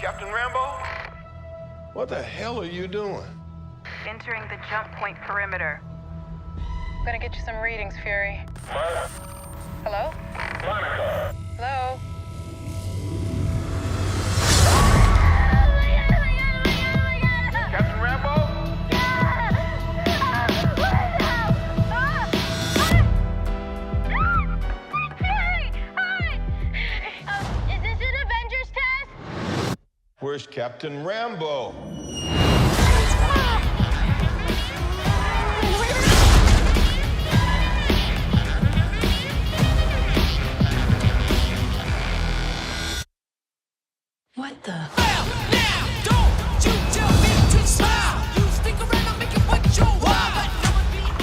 Captain Rambeau? What the hell are you doing? Entering the jump point perimeter. I'm gonna get you some readings, Fury. What? Hello? Monica. Hello? Captain Rambeau? Is this an Avengers test? Where's Captain Rambeau? What the?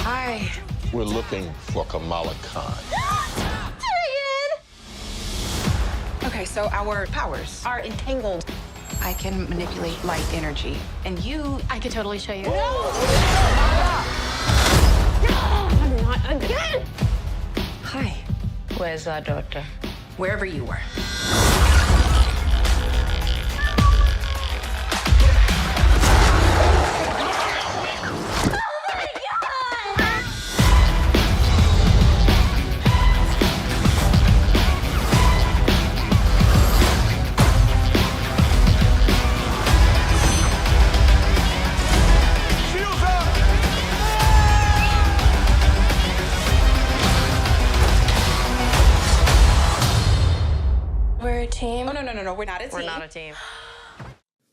Hi. We're looking for Kamala Khan. Okay, so our powers are entangled. I can manipulate light energy. And you... I could totally show you. Not again! Hi. Where's our daughter? Wherever you were. We're a team. Oh, no, we're not a team. We're not a team.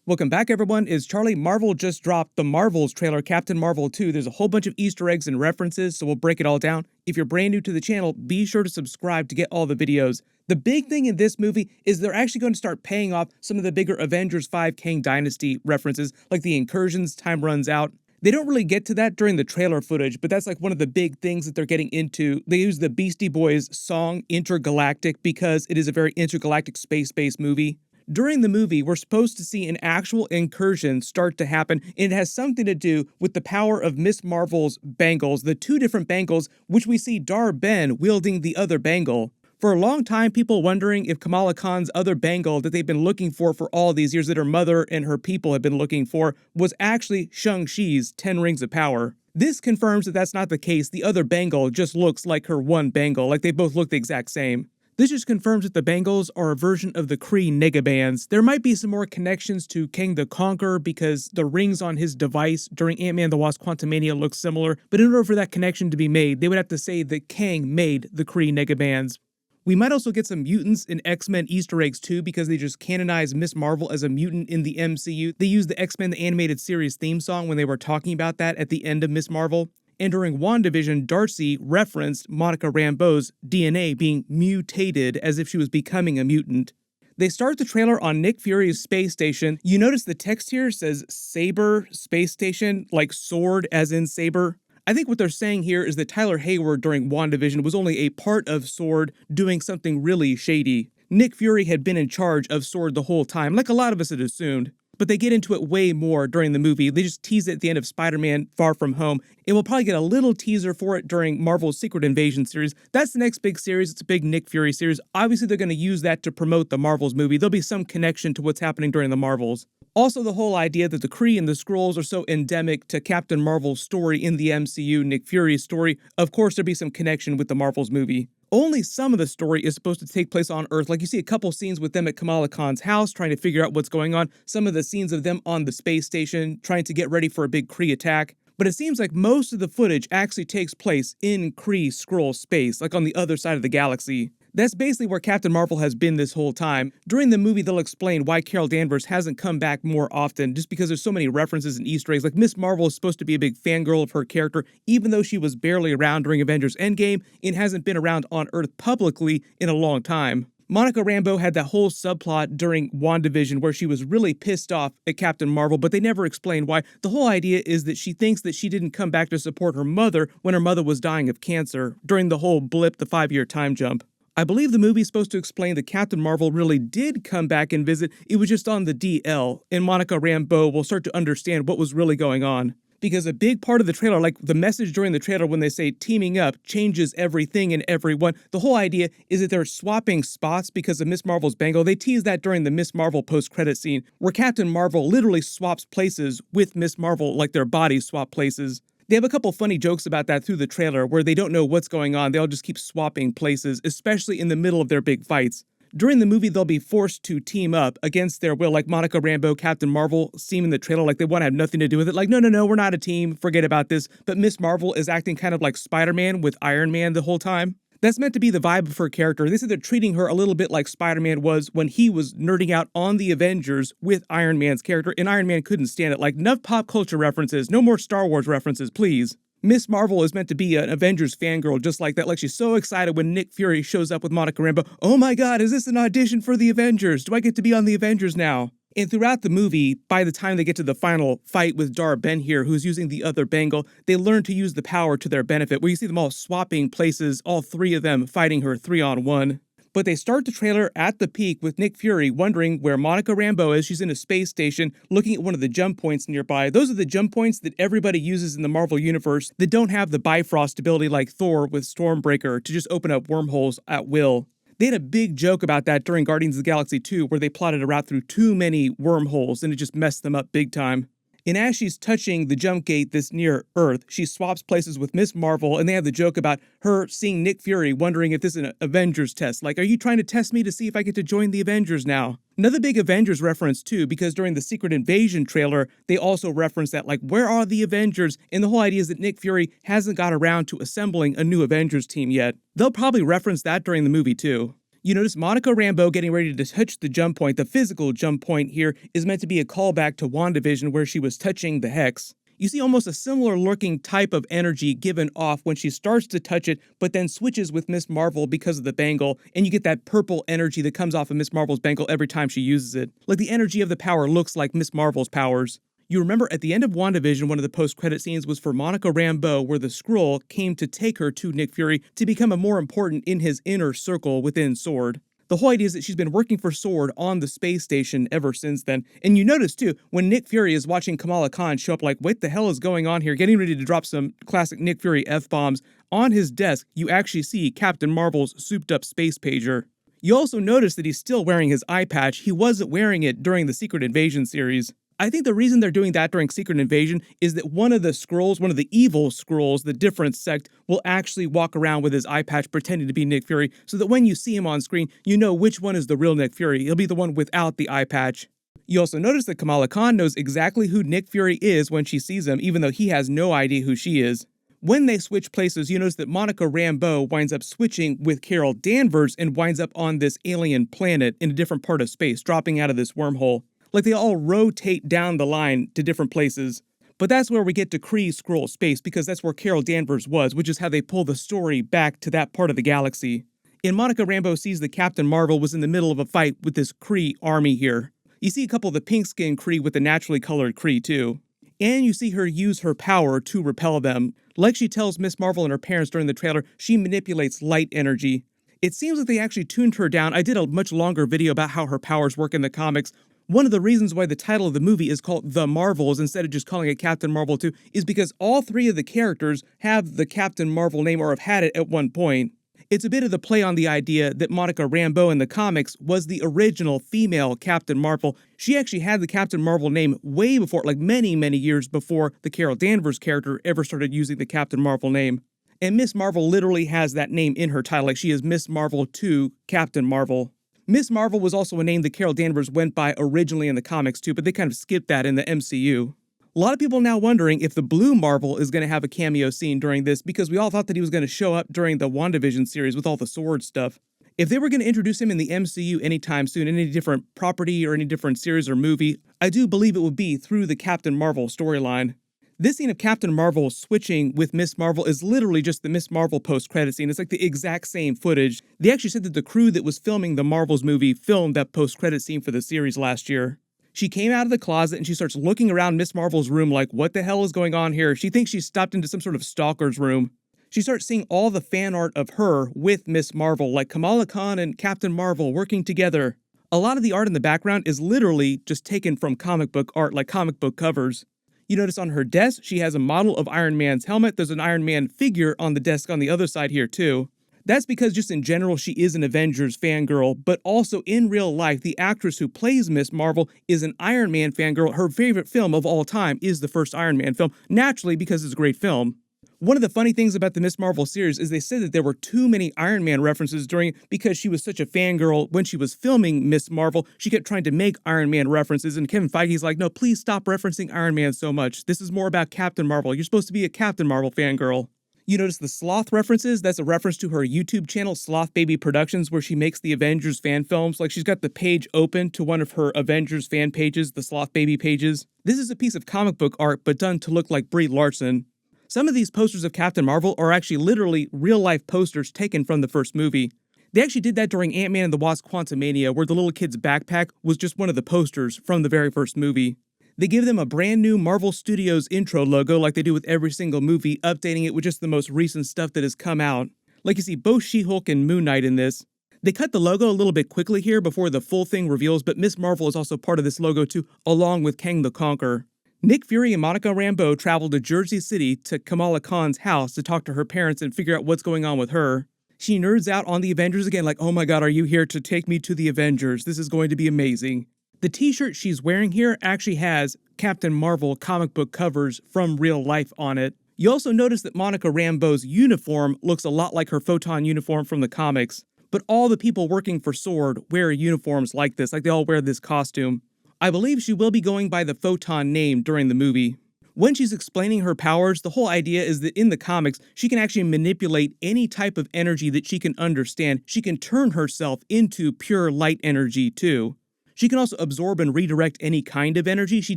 Welcome back, everyone. It's Charlie. Marvel just dropped the Marvels trailer, Captain Marvel 2. There's a whole bunch of Easter eggs and references, so we'll break it all down. If you're brand new to the channel, be sure to subscribe to get all the videos. The big thing in this movie is they're actually going to start paying off some of the bigger Avengers 5 Kang Dynasty references, like the Incursions, Time Runs Out. They don't really get to that during the trailer footage, but that's like one of the big things that they're getting into. They use the Beastie Boys song Intergalactic because it is a very intergalactic space-based movie. During the movie, we're supposed to see an actual incursion start to happen, and it has something to do with the power of Miss Marvel's bangles, the two different bangles, which we see Dar-Ben wielding the other bangle. For a long time, people wondering if Kamala Khan's other bangle that they've been looking for all these years, that her mother and her people have been looking for, was actually Shang-Chi's 10 Rings of Power. This confirms that that's not the case. The other bangle just looks like her one bangle, like they both look the exact same. This just confirms that the bangles are a version of the Kree Nega Bands. There might be some more connections to Kang the Conqueror because the rings on his device during Ant-Man the Wasp Quantumania look similar, but in order for that connection to be made, they would have to say that Kang made the Kree Nega Bands. We might also get some mutants in X-Men Easter eggs too, because they just canonized Miss Marvel as a mutant in the MCU. They used the X-Men the Animated Series theme song when they were talking about that at the end of Miss Marvel. And during Wandavision, Darcy referenced Monica Rambeau's DNA being mutated as if she was becoming a mutant. They start the trailer on Nick Fury's space station. You notice the text here says Saber Space Station, like sword as in saber. I think what they're saying here is that Tyler Hayward during WandaVision was only a part of S.W.O.R.D. doing something really shady. Nick Fury had been in charge of S.W.O.R.D. the whole time, like a lot of us had assumed. But they get into it way more during the movie. They just tease it at the end of Spider-Man Far From Home, and we'll probably get a little teaser for it during Marvel's Secret Invasion series. That's the next big series. It's a big Nick Fury series. Obviously, they're going to use that to promote the Marvels movie. There'll be some connection to what's happening during the Marvels. Also, the whole idea that the Kree and the Skrulls are so endemic to Captain Marvel's story in the MCU, Nick Fury's story, of course there'll be some connection with the Marvels movie. Only some of the story is supposed to take place on Earth. Like you see a couple scenes with them at Kamala Khan's house trying to figure out what's going on. Some of the scenes of them on the space station trying to get ready for a big Kree attack. But it seems like most of the footage actually takes place in Kree Skrull space, like on the other side of the galaxy. That's basically where Captain Marvel has been this whole time. During the movie, they'll explain why Carol Danvers hasn't come back more often, just because there's so many references and Easter eggs. Like Miss Marvel is supposed to be a big fangirl of her character, even though she was barely around during Avengers Endgame and hasn't been around on Earth publicly in a long time. Monica Rambeau had that whole subplot during WandaVision where she was really pissed off at Captain Marvel, but they never explained why. The whole idea is that she thinks that she didn't come back to support her mother when her mother was dying of cancer during the whole blip, the 5-year time jump. I believe the movie is supposed to explain that Captain Marvel really did come back and visit. It was just on the DL, and Monica Rambeau will start to understand what was really going on. Because a big part of the trailer, like the message during the trailer when they say teaming up changes everything and everyone, the whole idea is that they're swapping spots because of Miss Marvel's bangle. They tease that during the Miss Marvel post-credit scene, where Captain Marvel literally swaps places with Miss Marvel, like their bodies swap places. They have a couple funny jokes about that through the trailer, where they don't know what's going on. They all just keep swapping places, especially in the middle of their big fights. During the movie, they'll be forced to team up against their will, like Monica Rambeau, Captain Marvel seem in the trailer like they want to have nothing to do with it. Like, no, we're not a team, forget about this. But Miss Marvel is acting kind of like Spider-Man with Iron Man the whole time. That's meant to be the vibe of her character. They said they're treating her a little bit like Spider-Man was when he was nerding out on the Avengers with Iron Man's character, and Iron Man couldn't stand it. Like, enough pop culture references, no more Star Wars references, please. Miss Marvel is meant to be an Avengers fangirl just like that. Like, she's so excited when Nick Fury shows up with Monica Rambeau. Oh my god, is this an audition for the Avengers? Do I get to be on the Avengers now? And throughout the movie, by the time they get to the final fight with Dar Ben here, who's using the other bangle, they learn to use the power to their benefit, where you see them all swapping places, all three of them fighting her 3-on-1. But they start the trailer at the peak with Nick Fury wondering where Monica Rambeau is. She's in a space station looking at one of the jump points nearby. Those are the jump points that everybody uses in the Marvel Universe that don't have the Bifrost ability like Thor with Stormbreaker to just open up wormholes at will. They had a big joke about that during Guardians of the Galaxy 2, where they plotted a route through too many wormholes and it just messed them up big time. And as she's touching the jump gate that's near Earth, she swaps places with Miss Marvel, and they have the joke about her seeing Nick Fury wondering if this is an Avengers test. Like, are you trying to test me to see if I get to join the Avengers now? Another big Avengers reference too, because during the Secret Invasion trailer, they also reference that, like, where are the Avengers? And the whole idea is that Nick Fury hasn't got around to assembling a new Avengers team yet. They'll probably reference that during the movie too. You notice Monica Rambeau getting ready to touch the jump point. The physical jump point here is meant to be a callback to WandaVision, where she was touching the hex. You see almost a similar looking type of energy given off when she starts to touch it, but then switches with Miss Marvel because of the bangle, and you get that purple energy that comes off of Miss Marvel's bangle every time she uses it. Like, the energy of the power looks like Miss Marvel's powers. You remember at the end of WandaVision, one of the post-credit scenes was for Monica Rambeau, where the Skrull came to take her to Nick Fury to become a more important in his inner circle within S.W.O.R.D. The whole idea is that she's been working for S.W.O.R.D. on the space station ever since then. And you notice too, when Nick Fury is watching Kamala Khan show up, like, what the hell is going on here? Getting ready to drop some classic Nick Fury F-bombs. On his desk, you actually see Captain Marvel's souped-up space pager. You also notice that he's still wearing his eye patch. He wasn't wearing it during the Secret Invasion series. I think the reason they're doing that during Secret Invasion is that one of the Skrulls, one of the evil Skrulls, the different sect, will actually walk around with his eye patch pretending to be Nick Fury, so that when you see him on screen, you know which one is the real Nick Fury. He'll be the one without the eye patch. You also notice that Kamala Khan knows exactly who Nick Fury is when she sees him, even though he has no idea who she is. When they switch places, you notice that Monica Rambeau winds up switching with Carol Danvers and winds up on this alien planet in a different part of space, dropping out of this wormhole. Like, they all rotate down the line to different places. But that's where we get to Kree Skrull space, because that's where Carol Danvers was, which is how they pull the story back to that part of the galaxy. And Monica Rambeau sees that Captain Marvel was in the middle of a fight with this Kree army here. You see a couple of the pink-skinned Kree with the naturally colored Kree too. And you see her use her power to repel them. Like she tells Miss Marvel and her parents during the trailer, she manipulates light energy. It seems like they actually tuned her down. I did a much longer video about how her powers work in the comics. One of the reasons why the title of the movie is called The Marvels instead of just calling it Captain Marvel 2 is because all three of the characters have the Captain Marvel name or have had it at one point. It's a bit of the play on the idea that Monica Rambeau in the comics was the original female Captain Marvel. She actually had the Captain Marvel name way before, like many years before the Carol Danvers character ever started using the Captain Marvel name. And Miss Marvel literally has that name in her title, like she is Miss Marvel 2 Captain Marvel. Miss Marvel was also a name that Carol Danvers went by originally in the comics too, but they kind of skipped that in the MCU. A lot of people now wondering if the Blue Marvel is going to have a cameo scene during this, because we all thought that he was going to show up during the WandaVision series with all the sword stuff. If they were going to introduce him in the MCU anytime soon, in any different property or any different series or movie, I do believe it would be through the Captain Marvel storyline. This scene of Captain Marvel switching with Miss Marvel is literally just the Miss Marvel post-credit scene. It's like the exact same footage. They actually said that the crew that was filming the Marvels movie filmed that post-credit scene for the series last year. She came out of the closet and she starts looking around Miss Marvel's room like, what the hell is going on here? She thinks she's stopped into some sort of stalker's room. She starts seeing all the fan art of her with Miss Marvel, like Kamala Khan and Captain Marvel working together. A lot of the art in the background is literally just taken from comic book art, like comic book covers. You notice on her desk, she has a model of Iron Man's helmet. There's an Iron Man figure on the desk on the other side here too. That's because just in general, she is an Avengers fangirl, but also in real life, the actress who plays Miss Marvel is an Iron Man fangirl. Her favorite film of all time is the first Iron Man film, naturally because it's a great film. One of the funny things about the Miss Marvel series is they said that there were too many Iron Man references during because she was such a fangirl when she was filming Miss Marvel. She kept trying to make Iron Man references, and Kevin Feige's like, no, please stop referencing Iron Man so much. This is more about Captain Marvel. You're supposed to be a Captain Marvel fangirl. You notice the Sloth references? That's a reference to her YouTube channel, Sloth Baby Productions, where she makes the Avengers fan films. Like she's got the page open to one of her Avengers fan pages, the Sloth Baby pages. This is a piece of comic book art, but done to look like Brie Larson. Some of these posters of Captain Marvel are actually literally real-life posters taken from the first movie. They actually did that during Ant-Man and the Wasp Quantumania, where the little kid's backpack was just one of the posters from the very first movie. They give them a brand new Marvel Studios intro logo like they do with every single movie, updating it with just the most recent stuff that has come out. Like you see both She-Hulk and Moon Knight in this. They cut the logo a little bit quickly here before the full thing reveals, but Miss Marvel is also part of this logo too, along with Kang the Conqueror. Nick Fury and Monica Rambeau travel to Jersey City to Kamala Khan's house to talk to her parents and figure out what's going on with her. She nerds out on the Avengers again like, oh my god, are you here to take me to the Avengers? This is going to be amazing. The t-shirt she's wearing here actually has Captain Marvel comic book covers from real life on it. You also notice that Monica Rambeau's uniform looks a lot like her Photon uniform from the comics, but all the people working for S.W.O.R.D. wear uniforms like this, like they all wear this costume. I believe she will be going by the Photon name during the movie. When she's explaining her powers, the whole idea is that in the comics, she can actually manipulate any type of energy that she can understand. She can turn herself into pure light energy too. She can also absorb and redirect any kind of energy. She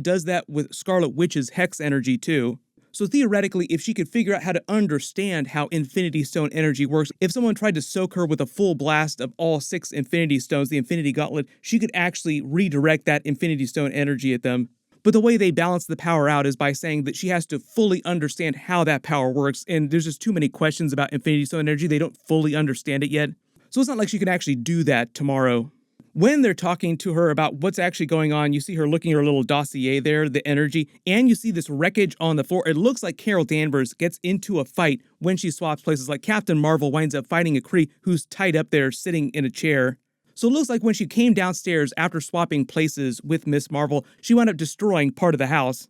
does that with Scarlet Witch's Hex energy too. So theoretically, if she could figure out how to understand how Infinity Stone energy works, if someone tried to soak her with a full blast of all 6 Infinity Stones, the Infinity Gauntlet, she could actually redirect that Infinity Stone energy at them. But the way they balance the power out is by saying that she has to fully understand how that power works, and there's just too many questions about Infinity Stone energy, they don't fully understand it yet. So it's not like she can actually do that tomorrow. When they're talking to her about what's actually going on, you see her looking at her little dossier there, the energy, and you see this wreckage on the floor. It looks like Carol Danvers gets into a fight when she swaps places, like Captain Marvel winds up fighting a Kree who's tied up there sitting in a chair. So it looks like when she came downstairs after swapping places with Miss Marvel, she wound up destroying part of the house.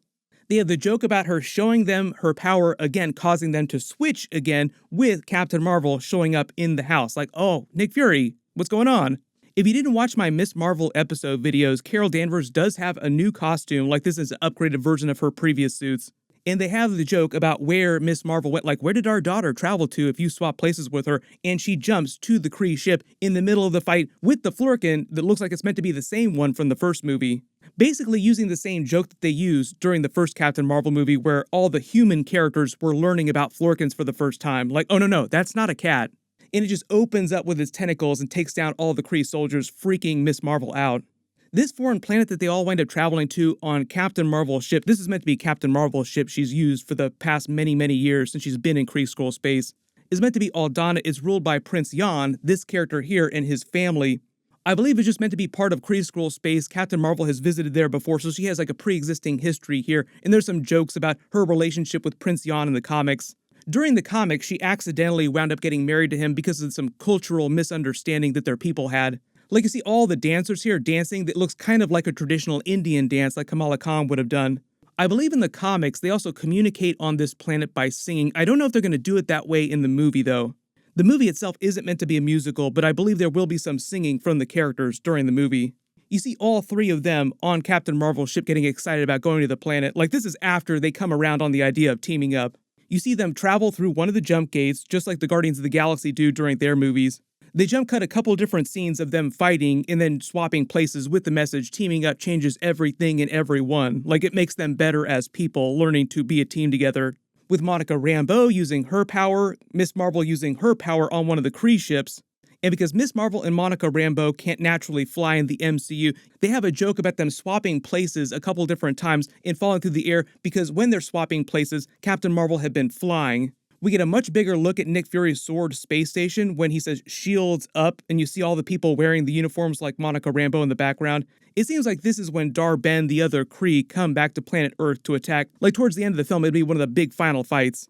They have the joke about her showing them her power again, causing them to switch again with Captain Marvel showing up in the house. Like, oh, Nick Fury, what's going on? If you didn't watch my Miss Marvel episode videos, Carol Danvers does have a new costume, like this is an upgraded version of her previous suits. And they have the joke about where Miss Marvel went, like, where did our daughter travel to if you swap places with her? And she jumps to the Kree ship in the middle of the fight with the Flurkin that looks like it's meant to be the same one from the first movie. Basically using the same joke that they used during the first Captain Marvel movie where all the human characters were learning about Flurkins for the first time. Like, oh no, that's not a cat. And it just opens up with its tentacles and takes down all the Kree soldiers, freaking Miss Marvel out. This foreign planet that they all wind up traveling to on Captain Marvel's ship, this is meant to be Captain Marvel's ship she's used for the past many years since she's been in Kree Skrull space, is meant to be Aldana. It's ruled by Prince Yan, this character here, and his family. I believe it's just meant to be part of Kree Skrull space. Captain Marvel has visited there before, so she has like a pre-existing history here, and there's some jokes about her relationship with Prince Yan in the comics. During the comics, she accidentally wound up getting married to him because of some cultural misunderstanding that their people had. Like you see all the dancers here dancing that looks kind of like a traditional Indian dance like Kamala Khan would have done. I believe in the comics, they also communicate on this planet by singing. I don't know if they're going to do it that way in the movie though. The movie itself isn't meant to be a musical, but I believe there will be some singing from the characters during the movie. You see all 3 of them on Captain Marvel's ship getting excited about going to the planet. Like this is after they come around on the idea of teaming up. You see them travel through one of the jump gates, just like the Guardians of the Galaxy do during their movies. They jump cut a couple different scenes of them fighting and then swapping places with the message, teaming up changes everything and everyone. Like it makes them better as people, learning to be a team together. With Monica Rambeau using her power, Miss Marvel using her power on one of the Kree ships. And because Miss Marvel and Monica Rambeau can't naturally fly in the MCU, they have a joke about them swapping places a couple different times and falling through the air because when they're swapping places, Captain Marvel had been flying. We get a much bigger look at Nick Fury's sword space station when he says shields up, and you see all the people wearing the uniforms like Monica Rambeau in the background. It seems like this is when Dar-Ben, the other Kree, come back to planet Earth to attack. Like towards the end of the film, it'd be one of the big final fights.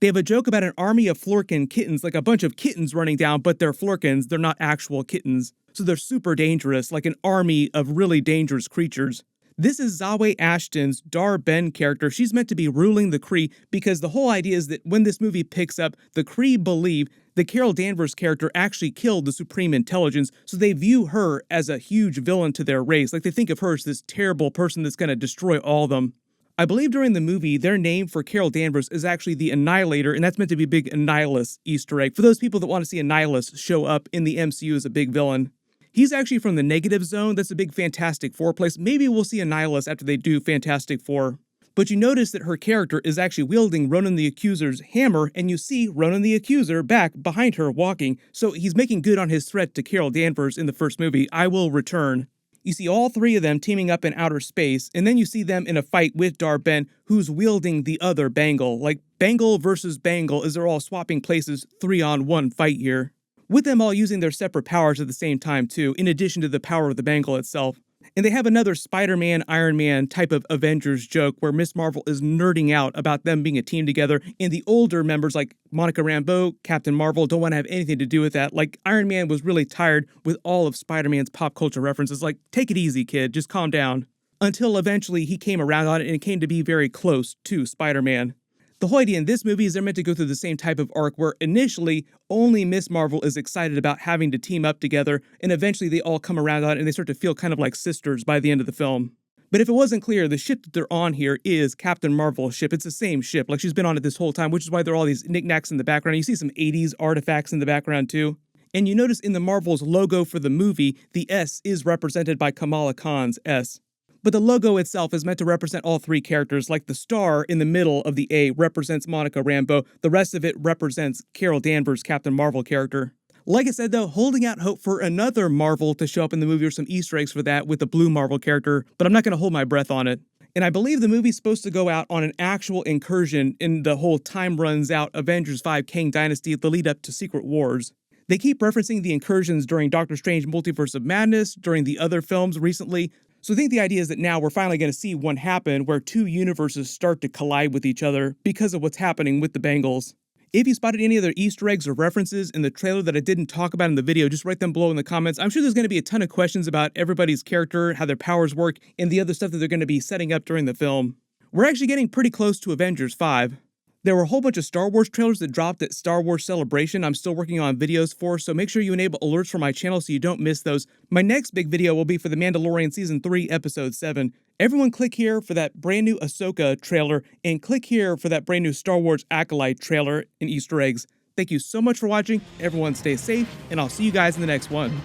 They have a joke about an army of Flurkin kittens, like a bunch of kittens running down, but they're Flurkins, they're not actual kittens. So they're super dangerous, like an army of really dangerous creatures. This is Zawe Ashton's Dar-Ben character. She's meant to be ruling the Kree because the whole idea is that when this movie picks up, the Kree believe that Carol Danvers' character actually killed the Supreme Intelligence, so they view her as a huge villain to their race. Like they think of her as this terrible person that's going to destroy all of them. I believe during the movie, their name for Carol Danvers is actually the Annihilator, and that's meant to be a big Annihilus Easter egg for those people that want to see Annihilus show up in the MCU as a big villain. He's actually from the Negative Zone. That's a big Fantastic Four place. Maybe we'll see Annihilus after they do Fantastic Four. But you notice that her character is actually wielding Ronan the Accuser's hammer, and you see Ronan the Accuser back behind her walking. So he's making good on his threat to Carol Danvers in the first movie, I will return. You see all three of them teaming up in outer space, and then you see them in a fight with Dar-Ben, who's wielding the other Bangle. Like Bangle versus Bangle, as they're all swapping places, 3-on-1 fight here. With them all using their separate powers at the same time too, in addition to the power of the Bangle itself. And they have another Spider-Man, Iron Man type of Avengers joke where Miss Marvel is nerding out about them being a team together, and the older members like Monica Rambeau, Captain Marvel don't want to have anything to do with that. Like Iron Man was really tired with all of Spider-Man's pop culture references, like take it easy kid, just calm down. Until eventually he came around on it and it came to be very close to Spider-Man. The whole idea in this movie is they're meant to go through the same type of arc where initially only Miss Marvel is excited about having to team up together, and eventually they all come around on it and they start to feel kind of like sisters by the end of the film. But if it wasn't clear, the ship that they're on here is Captain Marvel's ship. It's the same ship, like she's been on it this whole time, which is why there are all these knickknacks in the background. You see some 80s artifacts in the background too. And you notice in the Marvel's logo for the movie, the S is represented by Kamala Khan's S. But the logo itself is meant to represent all three characters, like the star in the middle of the A represents Monica Rambeau, the rest of it represents Carol Danvers' Captain Marvel character. Like I said though, holding out hope for another Marvel to show up in the movie or some Easter eggs for that with the blue Marvel character, but I'm not going to hold my breath on it. And I believe the movie's supposed to go out on an actual incursion in the whole time runs out Avengers 5 Kang Dynasty, the lead up to Secret Wars. They keep referencing the incursions during Doctor Strange Multiverse of Madness, during the other films recently. So I think the idea is that now we're finally going to see one happen where two universes start to collide with each other because of what's happening with the Bangles. If you spotted any other Easter eggs or references in the trailer that I didn't talk about in the video, just write them below in the comments. I'm sure there's going to be a ton of questions about everybody's character, how their powers work, and the other stuff that they're going to be setting up during the film. We're actually getting pretty close to Avengers 5. There were a whole bunch of Star Wars trailers that dropped at Star Wars Celebration I'm still working on videos for, so make sure you enable alerts for my channel so you don't miss those. My next big video will be for The Mandalorian Season 3, Episode 7. Everyone click here for that brand new Ahsoka trailer, and click here for that brand new Star Wars Acolyte trailer and Easter eggs. Thank you so much for watching, everyone stay safe, and I'll see you guys in the next one.